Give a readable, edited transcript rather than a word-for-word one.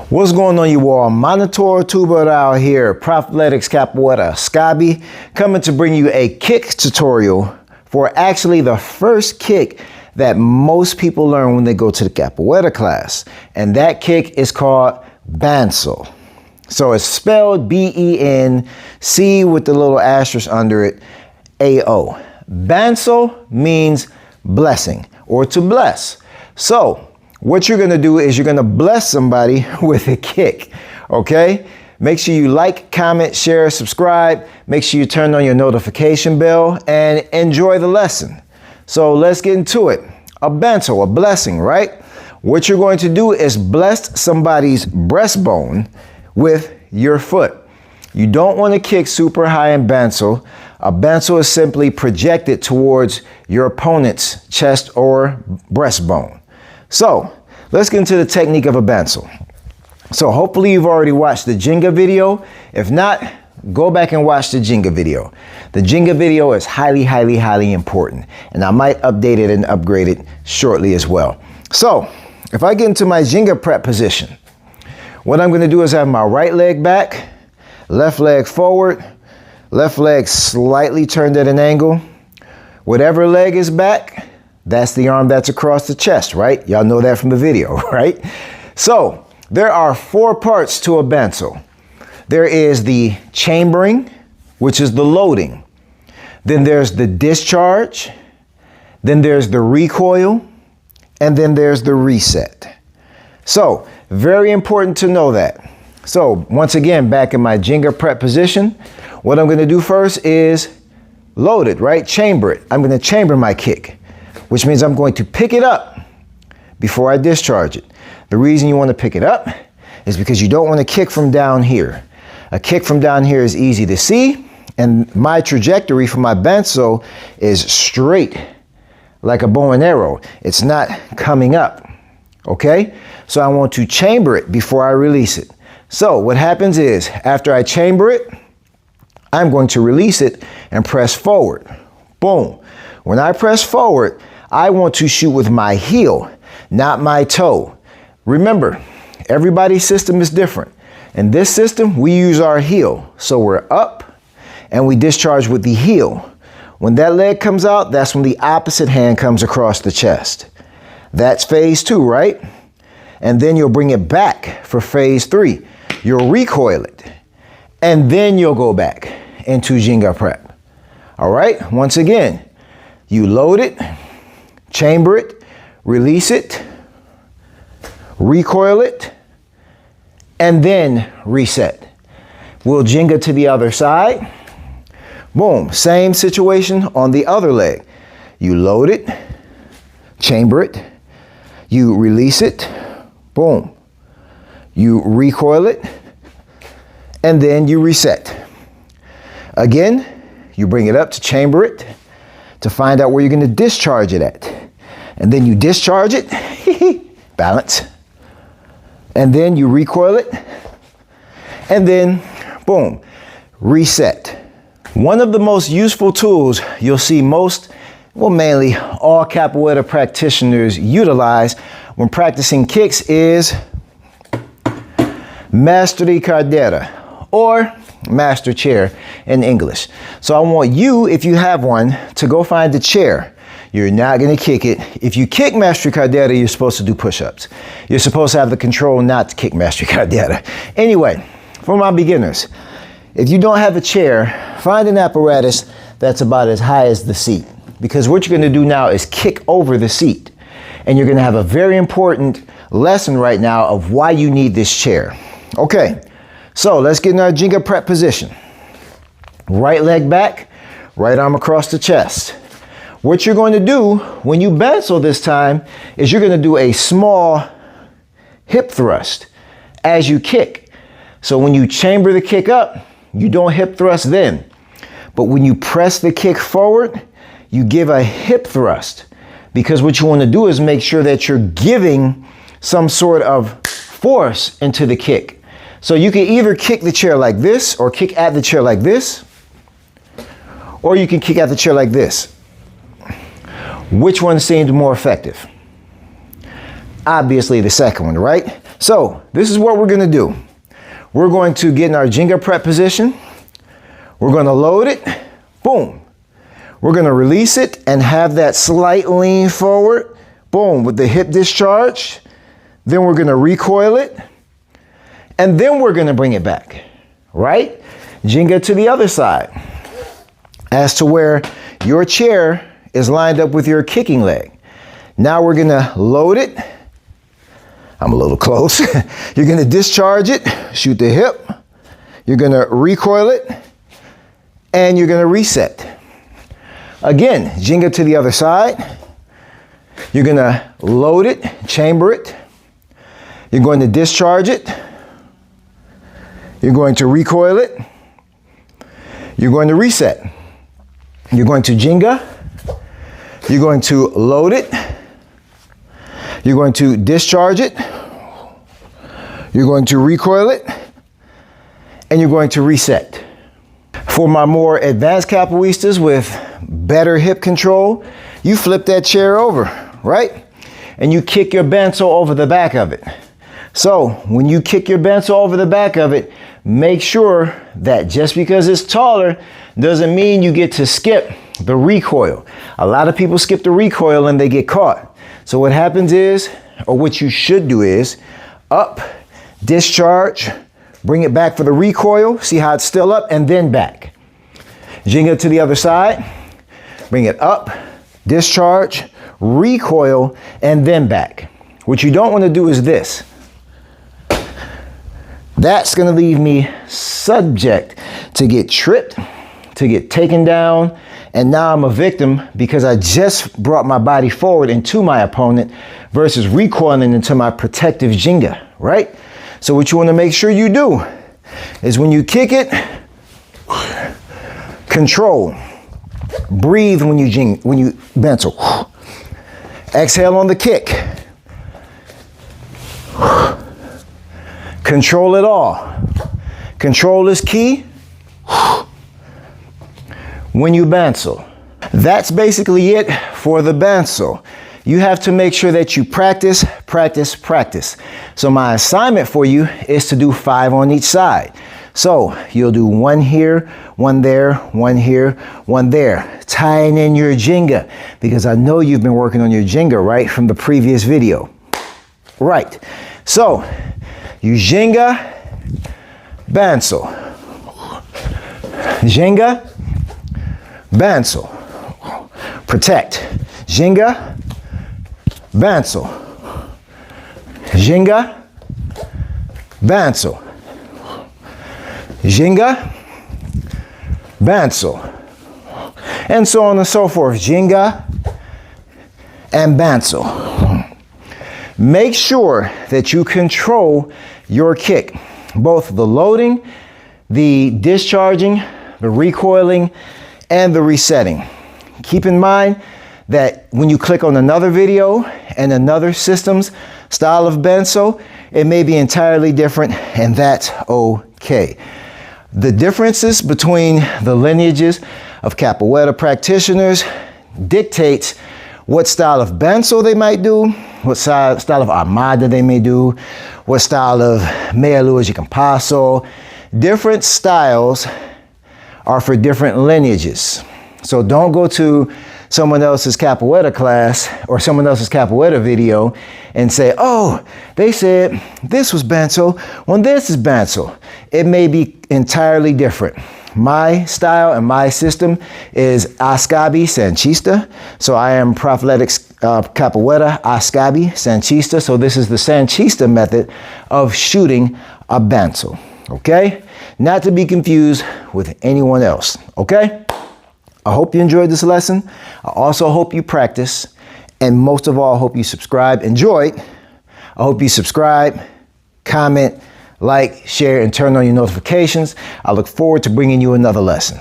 What's going on, you all? Monitor Tubarão here, Prophletics Capoeira Scabi, coming to bring you a kick tutorial for actually the first kick that most people learn when they go to the Capoeira class. And that kick is called Bençao. So it's spelled B-E-N-C with the little asterisk under it, A-O. Bençao means blessing or to bless. So what you're going to do is you're going to bless somebody with a kick, okay? Make sure you like, comment, share, subscribe. Make sure you turn on your notification bell and enjoy the lesson. So let's get into it. A bençao, a blessing, right? What you're going to do is bless somebody's breastbone with your foot. You don't want to kick super high in bençao. A bençao is simply projected towards your opponent's chest or breastbone. So let's get into the technique of a bençao. So hopefully you've already watched the Jenga video. If not, go back and watch the Jenga video. The Jenga video is highly important, and I might update it and upgrade it shortly as well. So if I get into my Jenga prep position, what I'm going to do is have my right leg back, left leg forward, left leg slightly turned at an angle. Whatever leg is back, that's the arm that's across the chest, right? Y'all know that from the video, right? So there are four parts to a bençao. There is the chambering, which is the loading. Then there's the discharge. Then there's the recoil. And then there's the reset. So very important to know that. So once again, back in my Jenga prep position, what I'm going to do first is load it, right? Chamber it. I'm going to chamber my kick, which means I'm going to pick it up before I discharge it. The reason you want to pick it up is because you don't want to kick from down here. A kick from down here is easy to see, and my trajectory for my bençao is straight like a bow and arrow. It's not coming up, okay? So I want to chamber it before I release it. So what happens is, after I chamber it, I'm going to release it and press forward. Boom. When I press forward, I want to shoot with my heel, not my toe. Remember, everybody's system is different. In this system, we use our heel. So we're up and we discharge with the heel. When that leg comes out, that's when the opposite hand comes across the chest. That's phase 2, right? And then you'll bring it back for phase 3. You'll recoil it. And then you'll go back into Jenga prep. All right, once again, you load it, chamber it, release it, recoil it, and then reset. We'll Jenga to the other side. Boom, same situation on the other leg. You load it, chamber it, you release it, boom. You recoil it, and then you reset. Again, you bring it up to chamber it, to find out where you're going to discharge it at. And then you discharge it, balance. And then you recoil it, and then boom, reset. One of the most useful tools you'll see most, well, mainly all capoeira practitioners utilize when practicing kicks is master de cadeira, or master chair in English. So I want you, if you have one, to go find the chair. You're not going to kick it. If you kick master cadeira, you're supposed to do push-ups. You're supposed to have the control not to kick master cadeira. Anyway, for my beginners, if you don't have a chair, find an apparatus that's about as high as the seat. Because what you're going to do now is kick over the seat. And you're going to have a very important lesson right now of why you need this chair. Okay, so let's get in our Jenga prep position. Right leg back, right arm across the chest. What you're going to do when you bençao this time is you're going to do a small hip thrust as you kick. So when you chamber the kick up, you don't hip thrust then. But when you press the kick forward, you give a hip thrust. Because what you want to do is make sure that you're giving some sort of force into the kick. So you can either kick the chair like this, or kick at the chair like this, or you can kick at the chair like this. Which one seemed more effective? Obviously the second one, right? So this is what we're gonna do. We're going to get in our Jenga prep position. We're gonna load it, boom. We're gonna release it and have that slight lean forward, boom, with the hip discharge. Then we're gonna recoil it, and then we're gonna bring it back, right? Jenga to the other side, as to where your chair is lined up with your kicking leg. Now we're gonna load it. I'm a little close. You're gonna discharge it, shoot the hip. You're gonna recoil it, and you're gonna reset. Again, Jenga to the other side. You're gonna load it, chamber it. You're going to discharge it. You're going to recoil it. You're going to reset. You're going to Jenga. You're going to load it. You're going to discharge it. You're going to recoil it. And you're going to reset. For my more advanced capoeiristas with better hip control, you flip that chair over, right? And you kick your benço over the back of it. So when you kick your benço over the back of it, make sure that just because it's taller doesn't mean you get to skip the recoil. A lot of people skip the recoil and they get caught. So what happens is, or what you should do is, up, discharge, bring it back for the recoil, see how it's still up, and then back. Jenga to the other side, bring it up, discharge, recoil, and then back. What you don't want to do is this. That's going to leave me subject to get tripped, to get taken down, and now I'm a victim because I just brought my body forward into my opponent versus recoiling into my protective Jenga, right? So what you want to make sure you do is when you kick it, control, breathe when you benço. Exhale on the kick. Control it all. Control is key when you benço. That's basically it for the benço. You have to make sure that you practice, practice, practice. So my assignment for you is to do 5 on each side. So you'll do 1 here, 1 there, 1 here, 1 there, tying in your Jenga, because I know you've been working on your Jenga, right, from the previous video. Right. So you Jenga, benço. Jenga, benço. Protect. Jenga, benço. Jenga, benço. Jenga, benço. And so on and so forth. Jenga and benço. Make sure that you control your kick, both the loading, the discharging, the recoiling, and the resetting. Keep in mind that when you click on another video and another system's style of benço, it may be entirely different, and that's okay. The differences between the lineages of capoeira practitioners dictates what style of benço they might do, what style of armada they may do, what style of meia lua de compasso. Different styles are for different lineages. So don't go to someone else's capoeira class or someone else's capoeira video and say, oh, they said this was benço when this is benço. It may be entirely different. My style and my system is Ascabi Sanchista. So I am Prophletics Capoeira Ascabi Sanchista. So this is the Sanchista method of shooting a benço. Okay? Not to be confused with anyone else. Okay? I hope you enjoyed this lesson. I also hope you practice. And most of all, I hope you subscribe. Enjoy. I hope you subscribe, comment, like, share, and turn on your notifications. I look forward to bringing you another lesson.